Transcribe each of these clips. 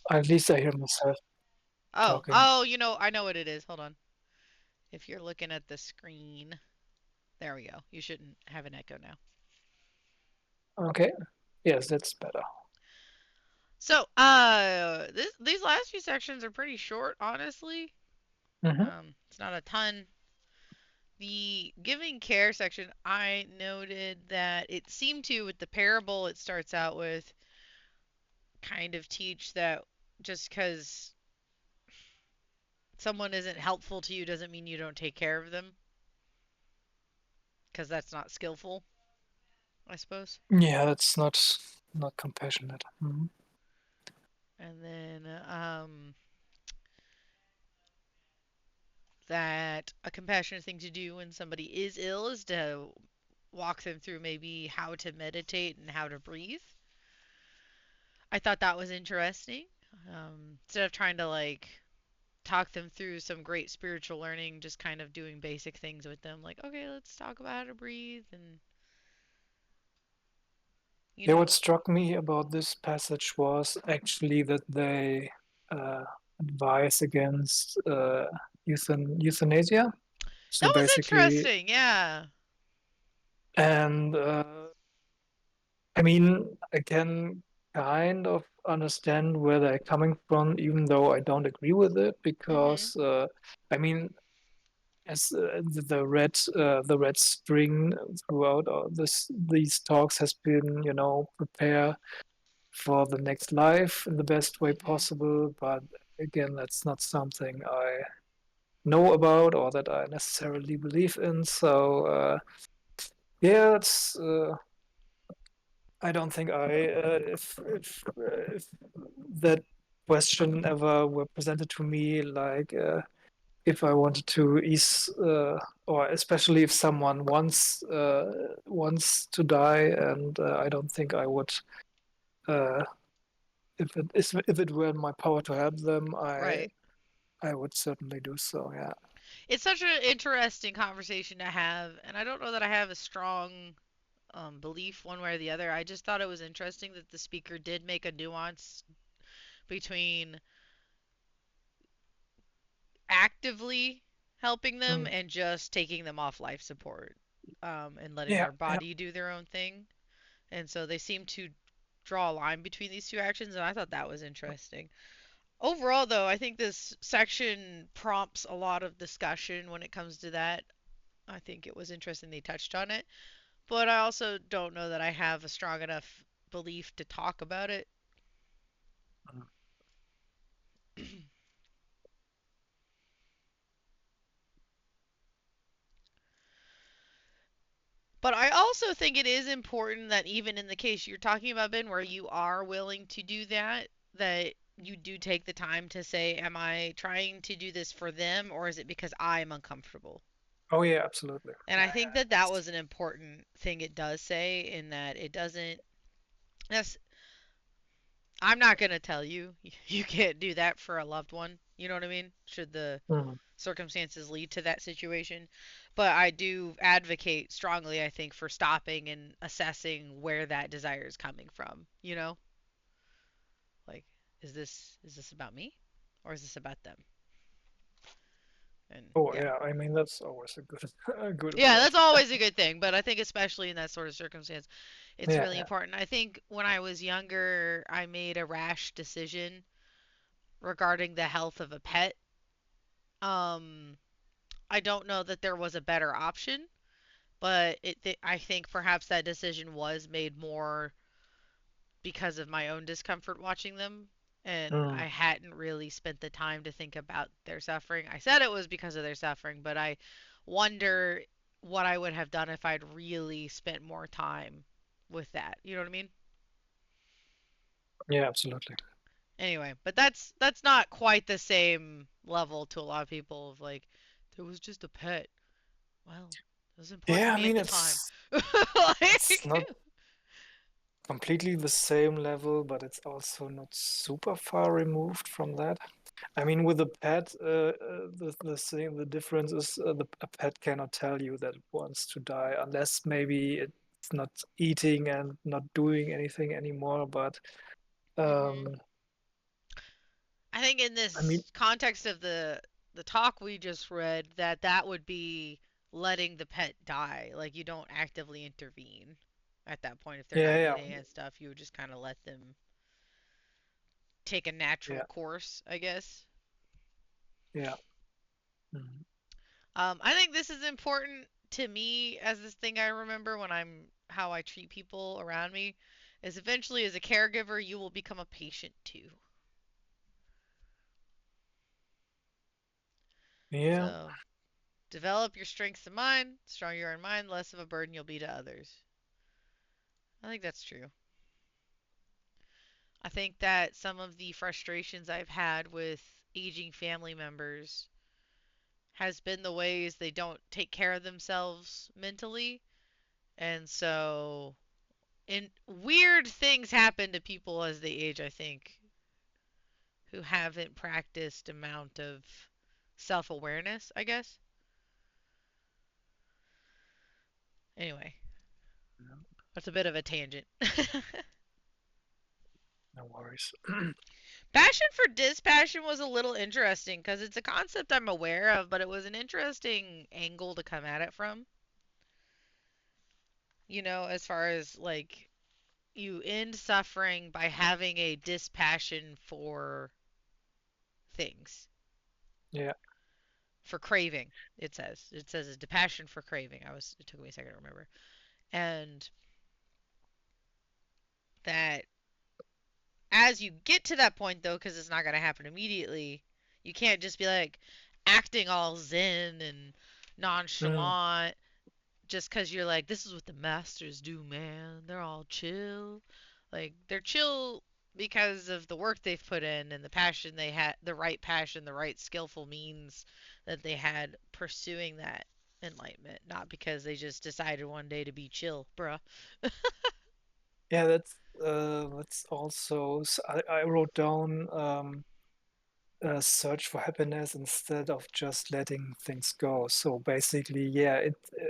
At least I hear myself Oh, talking. oh, I know what it is. Hold on. If you're looking at the screen, there we go. You shouldn't have an echo now. Okay. Yes, that's better. So, these last few sections are pretty short, honestly. Hmm. It's not a ton. The giving care section, I noted that it seemed to, with the parable, it starts out with kind of teach that just because someone isn't helpful to you doesn't mean you don't take care of them, because that's not skillful, I suppose. Yeah, that's not compassionate. Hmm. And then that a compassionate thing to do when somebody is ill is to walk them through maybe how to meditate and how to breathe. I thought that was interesting. Instead of trying to like talk them through some great spiritual learning, just kind of doing basic things with them, like, okay, let's talk about how to breathe and, you Yeah, what know. struck me about this passage was actually that they uh, advise against euthanasia. So That was basically, interesting, yeah. and I mean, I can kind of understand where they're coming from, even though I don't agree with it, Mm-hmm. because I mean, as the red string throughout all these talks has been, prepare for the next life in the best way Mm-hmm. possible. But again, that's not something I know about or that I necessarily believe in. So yeah, I don't think if that question ever were presented to me, like if I wanted to ease, or especially if someone wants to die, and I don't think I would, uh, if it were in my power to help them, Right. I would certainly do so. Yeah. It's such an interesting conversation to have, and I don't know that I have a strong belief one way or the other. I just thought it was interesting that the speaker did make a nuance between actively helping them Mm. and just taking them off life support, and letting Yeah. their Yeah. body do their own thing. And so they seem to draw a line between these two actions, and I thought that was interesting. Overall, though, I think this section prompts a lot of discussion when it comes to that. I think it was interesting they touched on it, but I also don't know that I have a strong enough belief to talk about it. Mm. But I also think it is important that even in the case you're talking about, Ben, where you are willing to do that, that you do take the time to say, am I trying to do this for them or is it because I'm uncomfortable? Oh yeah, absolutely. And I Yeah. think that that was an important thing it does say, in that it doesn't. I'm not going to tell you you can't do that for a loved one. You know what I mean? Should the Yeah. Mm. circumstances lead to that situation. But I do advocate strongly, I think, for stopping and assessing where that desire is coming from. Like, is this about me, or is this about them? And Oh yeah. yeah. I mean, that's always a good a good Yeah, that's approach. always a good thing, but I think especially in that sort of circumstance, it's Yeah. really Yeah. important. I think when I was younger, I made a rash decision regarding the health of a pet. Um, I don't know that there was a better option, but I think perhaps that decision was made more because of my own discomfort watching them, and I Mm. hadn't really spent the time to think about their suffering. I said it was because of their suffering, but I wonder what I would have done if I'd really spent more time with that. You know what I mean? Yeah. Absolutely. Anyway, but that's not quite the same level to a lot of people of like, there was just a pet. Well, it was important to Yeah. I me at mean, the time. it's Like, not completely the same level, but it's also not super far removed from that. I mean, with a pet, the difference is a pet cannot tell you that it wants to die unless maybe it's not eating and not doing anything anymore. But mhm. um, think in I mean, this context of the talk we just read, that would be letting the pet die. Like you don't actively intervene at that point if they're yeah, not yeah, eating and stuff. You would just kind of let them take a natural yeah, course, I guess. yeah. Mhm. I think this is important to me as this thing I remember when I'm how I treat people around me is eventually as a caregiver you will become a patient too. Yeah, So develop your strengths of mind, stronger your own mind, less of a burden you'll be to others. I think that's true. I think that some of the frustrations I've had with aging family members has been the ways they don't take care of themselves mentally. And so and weird things happen to people as they age, I think, who haven't practiced amount of self-awareness, I guess. Anyway, yeah, that's a bit of a tangent. no worries. Passion for dispassion was a little interesting because it's a concept I'm aware of, but it was an interesting angle to come at it from. As far as like you end suffering by having a dispassion for things, Yeah, for craving. It says a passion for craving. It took me a second to remember, and that as you get to that point though, because it's not going to happen immediately, you can't just be like acting all zen and mm, nonchalant just because you're like, this is what the masters do, man. They're all chill. Like, they're chill because of the work they've put in and the passion they had, the right passion, the right skillful means that they had pursuing that enlightenment, not because they just decided one day to be chill, bruh. yeah. That's also. I wrote down search for happiness instead of just letting things go. So basically, yeah,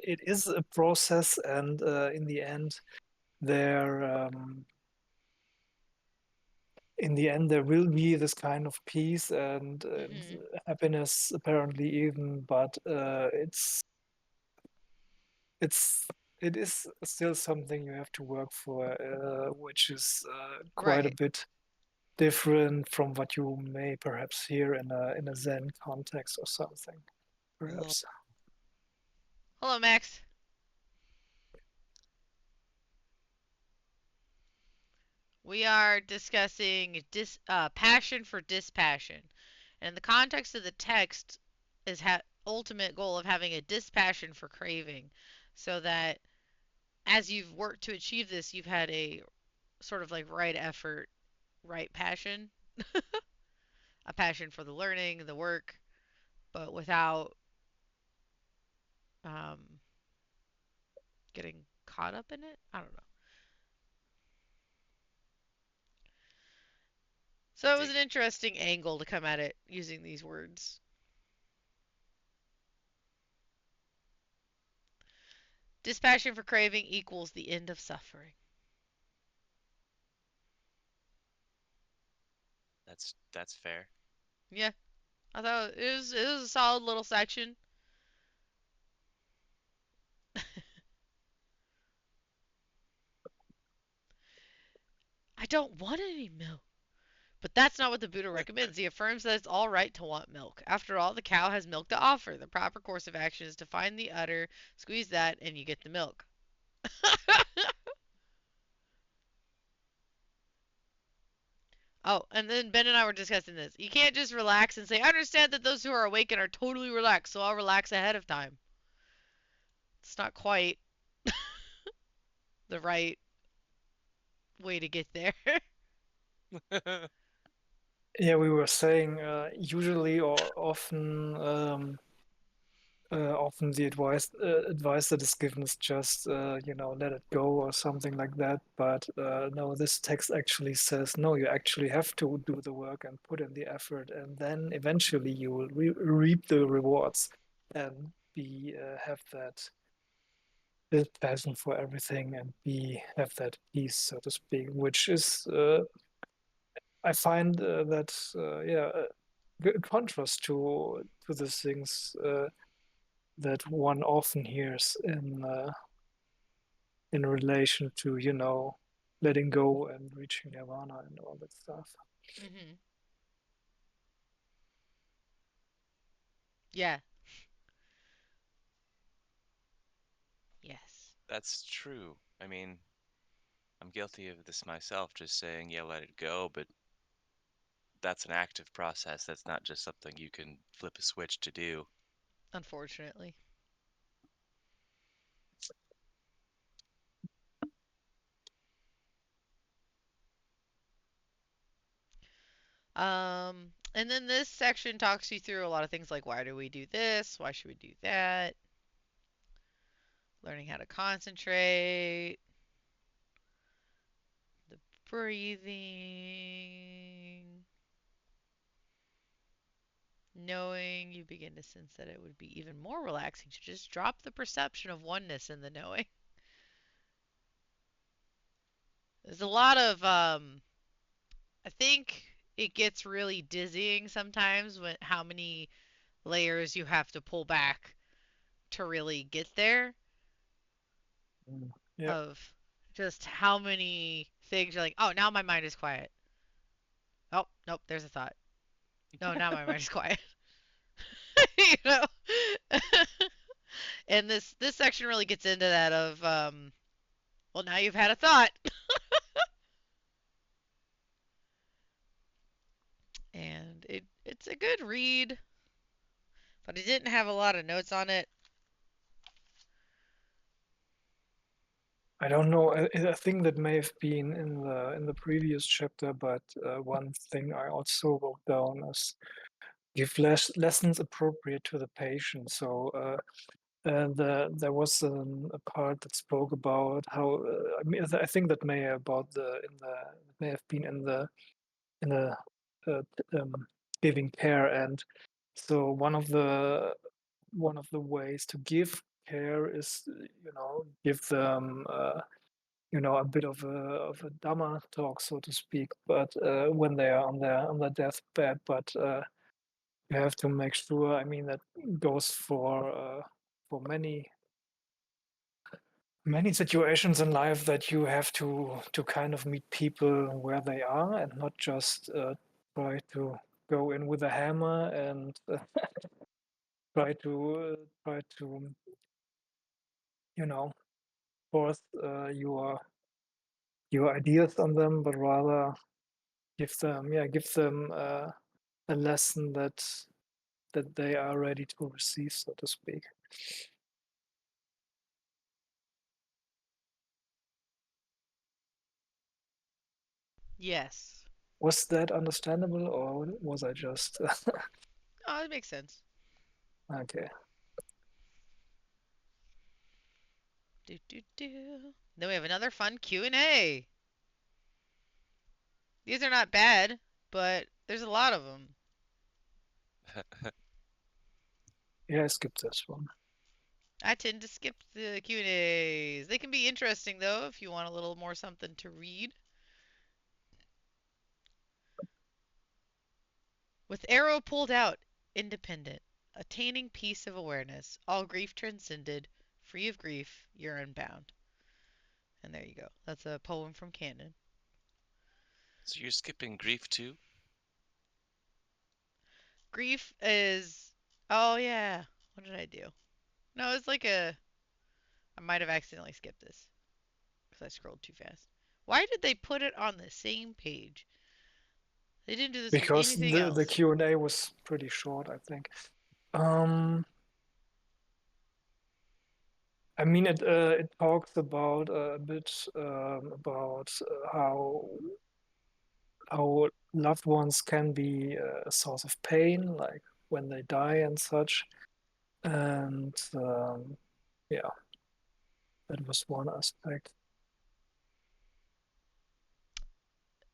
it is a process, and in the end, there in the end there will be this kind of peace and Hmm. happiness, apparently even, but it's it is still something you have to work for, which is quite a Right. bit different from what you may perhaps hear in a Zen context or something, Hello. perhaps. Hello, Max. We are discussing passion for dispassion. And the context of the text is ultimate goal of having a dispassion for craving, so that as you've worked to achieve this, you've had a sort of like right effort, right passion, a passion for the learning, the work, but without um, getting caught up in it. I don't know. I So it was dig an it. interesting angle to come at it using these words. Dispassion for craving equals the end of suffering. That's fair. Yeah, I thought it was a solid little section. I don't want any milk. But that's not what the Buddha recommends. He affirms that it's all right to want milk. After all, the cow has milk to offer. The proper course of action is to find the udder, squeeze that, and you get the milk. Oh, and then Ben and I were discussing this. You can't just relax and say, I understand that those who are awakened are totally relaxed, so I'll relax ahead of time. It's not quite the right way to get there. Yeah, we were saying usually or often often the advice that is given is just let it go or something like that. But no, this text actually says no, you actually have to do the work and put in the effort, and then eventually you will reap the rewards and be have that passion for everything and be have that peace, so to speak, which is I find that yeah, a contrast to the things that one often hears in relation to, you know, letting go and reaching nirvana and all that stuff. Mhm. Yeah. Yes. That's true. I mean, I'm guilty of this myself, just saying, yeah, let it go, but that's an active process. That's not just something you can flip a switch to do. Unfortunately. And then this section talks you through a lot of things like why do we do this? Why should we do that? Learning how to concentrate, the breathing, knowing you begin to sense that it would be even more relaxing to just drop the perception of oneness in the knowing. There's a lot of I think it gets really dizzying sometimes when how many layers you have to pull back to really get there Mm. Yeah, of just how many things you're like, oh, now my mind is quiet. Oh, nope, there's a thought. No, now my mind is quiet. you know. and this section really gets into that of well, now you've had a thought. and it's a good read, but I didn't have a lot of notes on it. I don't know. I think that may have been in the previous chapter, but one thing I also wrote down is give lessons appropriate to the patient. So there was a part that spoke about how I mean I think that may about the in the it may have been in the um, giving care, and so one of the ways to give care is you know give them you know a bit of a Dhamma talk, so to speak, but when they are on their deathbed, but you have to make sure. I mean that goes for many situations in life that you have to kind of meet people where they are and not just try to go in with a hammer and try to you know force your ideas on them, but rather give them a lesson that they are ready to receive, so to speak. Yes. Was that understandable, or was I just Oh, it makes sense. okay? Do do do. Then we have another fun Q&A. These are not bad, but there's a lot of them. Yeah, I skipped this one. I tend to skip the Q&As. They can be interesting though if you want a little more something to read. With arrow pulled out, independent, attaining peace of awareness, all grief transcended, free of grief, you're unbound. And there you go. That's a poem from Canon. So you're skipping grief too? Grief is. Oh, yeah. What did I do? No, it's like a. I might have accidentally skipped this because I scrolled too fast. Why did they put it on the same page? They didn't do this with Because anything the else. Q&A was pretty short, I think. Um, I mean, it talks about a bit about how loved ones can be a source of pain, like when they die and such. And yeah, that was one aspect.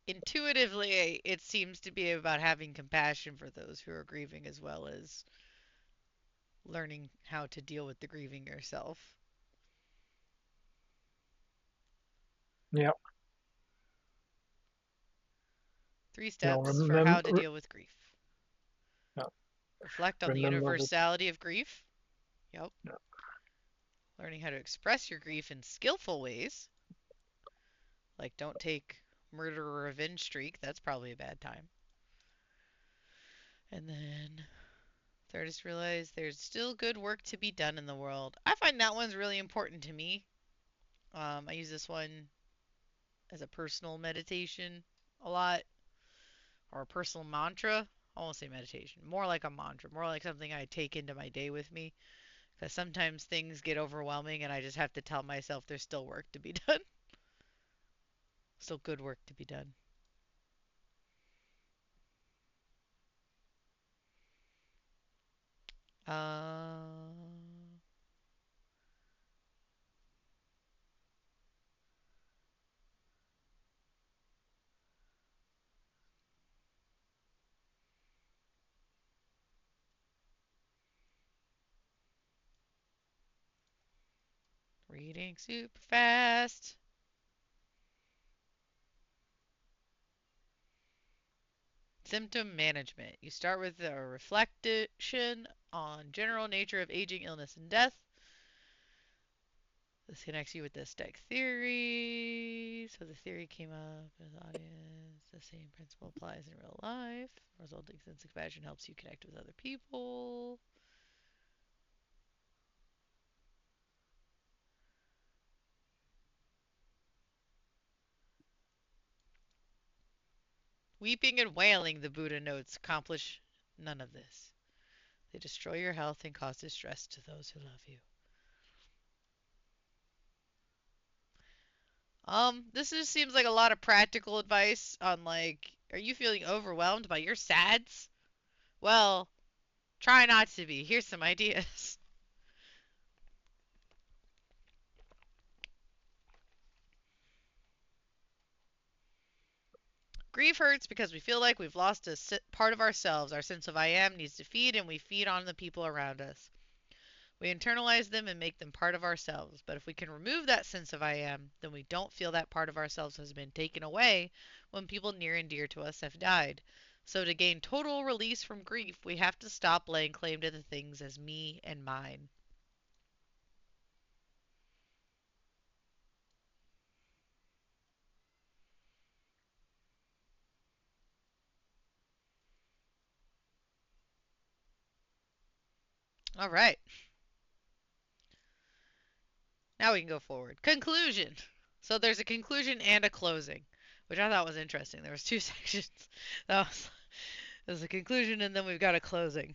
Intuitively, it seems to be about having compassion for those who are grieving as well as learning how to deal with the grieving yourself. Yeah, 3 You know, steps for how to deal with grief. no, Reflect on the remember that. universality of grief. Yep. No, Learning how to express your grief in skillful ways. Like, don't take murder or revenge streak. That's probably a bad time. And then third is realize there's still good work to be done in the world. I find that one's really important to me. I use this one as a personal meditation a lot, or a personal mantra. I won't say meditation, more like a mantra, more like something I take into my day with me. Because sometimes things get overwhelming and I just have to tell myself there's still work to be done. Still good work to be done. Uh, Reading super fast. Symptom management. You start with a reflection on general nature of aging, illness, and death. This connects you with the STEC theory. So the theory came up as audience. The same principle applies in real life. Resulting sense of compassion helps you connect with other people. Weeping and wailing, the Buddha notes, accomplish none of this. They destroy your health and cause distress to those who love you. This just seems like a lot of practical advice on like, are you feeling overwhelmed by your sads? Well, try not to be. Here's some ideas. Grief hurts because we feel like we've lost a part of ourselves. Our sense of I am needs to feed, and we feed on the people around us. We internalize them and make them part of ourselves. But if we can remove that sense of I am, then we don't feel that part of ourselves has been taken away when people near and dear to us have died. So to gain total release from grief, we have to stop laying claim to the things as me and mine. All right. Now we can go forward. Conclusion. So there's a conclusion and a closing, which I thought was interesting. There was two sections. That was there's a conclusion and then we've got a closing.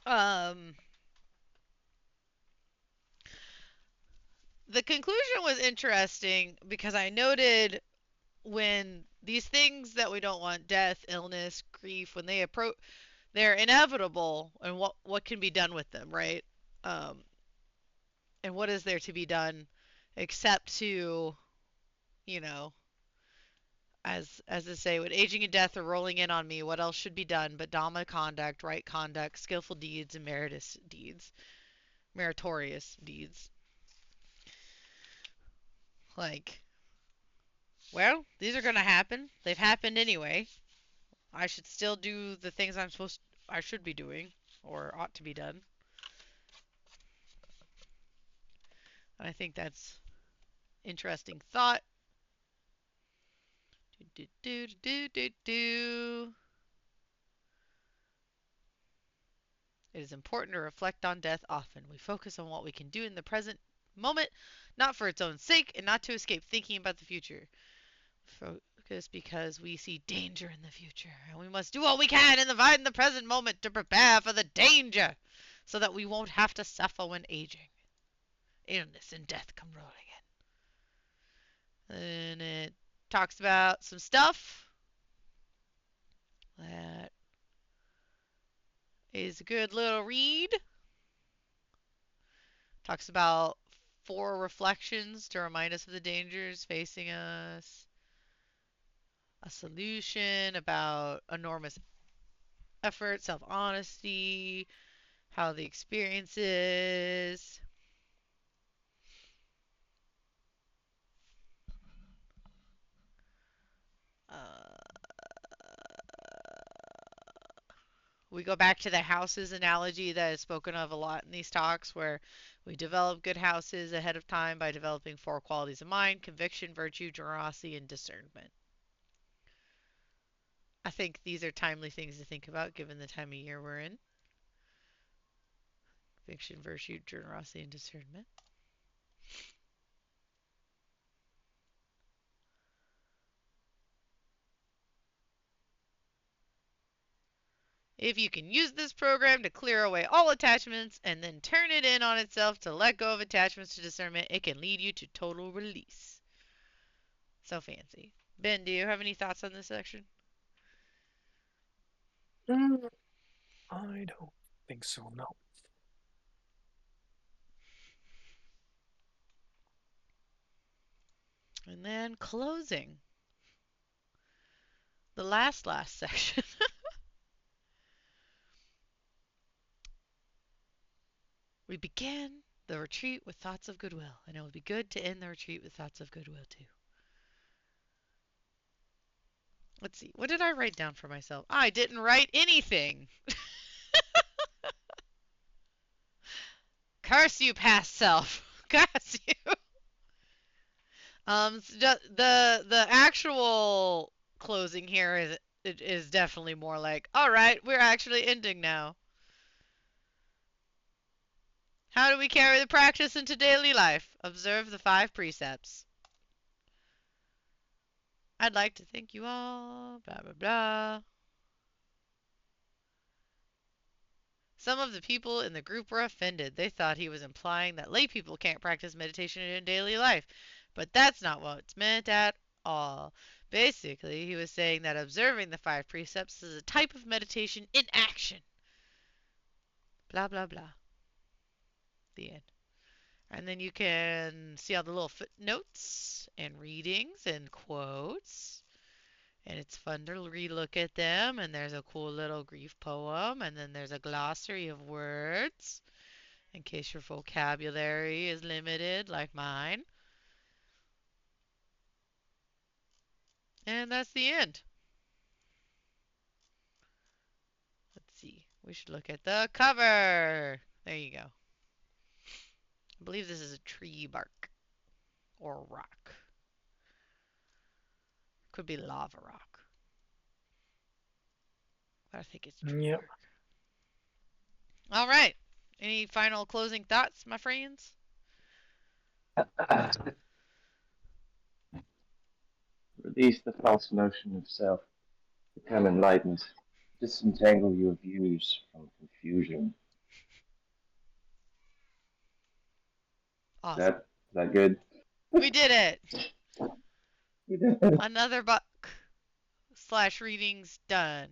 Um the conclusion was interesting because I noted when these things that we don't want, death, illness, grief, when they approach, they're inevitable, and what can be done with them, right? Um, and what is there to be done except to, you know, as I say, when aging and death are rolling in on me, what else should be done but Dhamma conduct, right conduct, skillful deeds, and meritorious deeds? Like, well, these are gonna happen. They've happened anyway. I should still do the things I should be doing or ought to be done. And I think that's interesting thought. Do, do, do, do, do. It is important to reflect on death often. We focus on what we can do in the present moment, not for its own sake, and not to escape thinking about the future. Focus because we see danger in the future, and we must do all we can in the present moment to prepare for the danger, so that we won't have to suffer when aging, illness, and death come rolling in. And it talks about some stuff that is a good little read. Talks about 4 reflections to remind us of the dangers facing us. A solution about enormous effort, self honesty, how the experience is. we go back to the houses analogy that is spoken of a lot in these talks, where we develop good houses ahead of time by developing four qualities of mind: conviction, virtue, generosity, and discernment. I think these are timely things to think about given the time of year we're in. Conviction, virtue, generosity, and discernment. If you can use this program to clear away all attachments and then turn it in on itself to let go of attachments to discernment, it can lead you to total release. So fancy. Ben, do you have any thoughts on this section? I don't think so, no. And then closing. The last section. We began the retreat with thoughts of goodwill, and it would be good to end the retreat with thoughts of goodwill too. Let's see. What did I write down for myself? I didn't write anything. Curse you, past self. Curse you. The actual closing here is definitely more like, all right, we're actually ending now. How do we carry the practice into daily life? Observe the 5 precepts. I'd like to thank you all. Blah blah blah. Some of the people in the group were offended. They thought he was implying that lay people can't practice meditation in daily life. But that's not what's meant at all. Basically, he was saying that observing the 5 precepts is a type of meditation in action. Blah, blah, blah. The end. And then you can see all the little footnotes and readings and quotes. And it's fun to relook at them. And there's a cool little grief poem. And then there's a glossary of words in case your vocabulary is limited like mine. And that's the end. Let's see. We should look at the cover. There you go. I believe this is a tree bark or rock. Could be lava rock. But I think it's tree Yeah. bark. All right. Any final closing thoughts, my friends? Release the false notion of self. Become enlightened. Disentangle your views from confusion. Awesome. Is that good? We did it. We did it. Another book / readings done.